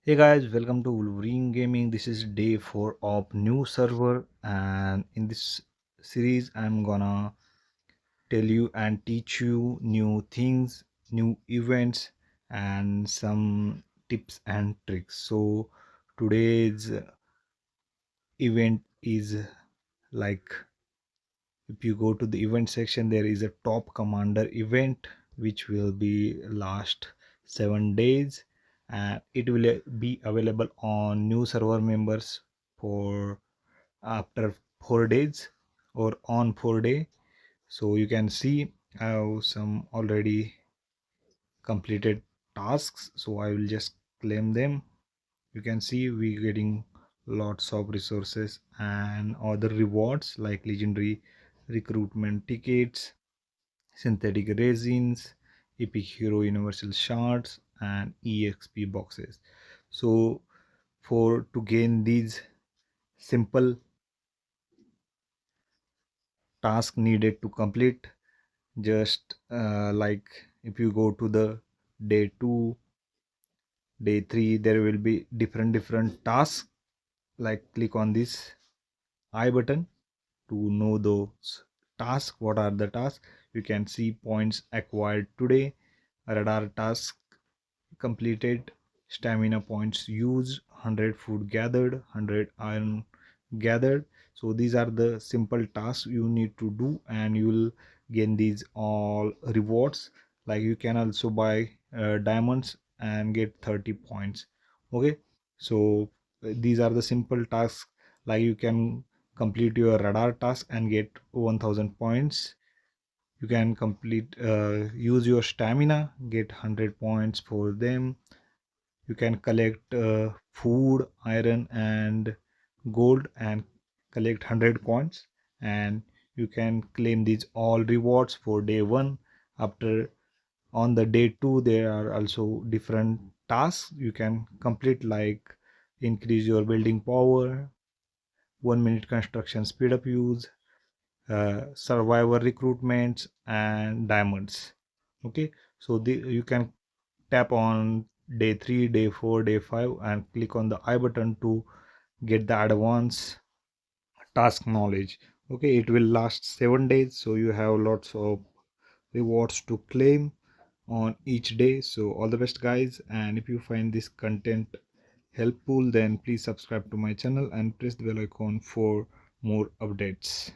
Hey guys, welcome to Wolverine Gaming. This is day 4 of new server, and in this series I'm gonna tell you and teach you new things, new events, and some tips and tricks. So today's event is like, if you go to the event section, there is a top commander event which will be last 7 days, and it will be available on new server members for after 4 days or on 4 day. So you can see I have some already completed tasks, so I will just claim them. You can see we getting lots of resources and other rewards like legendary recruitment tickets, synthetic resins, epic hero universal shards, and exp boxes. So for to gain these simple task needed to complete, just like if you go to the day 2, day 3, there will be different tasks. Like click on this I button to know those tasks. What are the tasks? You can see points acquired today, radar task completed, stamina points used, 100 food gathered, 100 iron gathered. So these are the simple tasks you need to do, and you will gain these all rewards. Like you can also buy diamonds and get 30 points. Okay, so these are the simple tasks. Like you can complete your radar task and get 1000 points. You can complete use your stamina, get 100 points for them. You can collect food, iron, and gold and collect 100 coins, and you can claim these all rewards for day 1. After on the day 2, there are also different tasks you can complete, like increase your building power, 1 minute construction speed up use, survivor recruitments, and diamonds. Okay, so you can tap on day 3, day 4, day 5 and click on the I button to get the advanced task knowledge. Okay, it will last 7 days, so you have lots of rewards to claim on each day. So all the best guys, and if you find this content helpful, then please subscribe to my channel and press the bell icon for more updates.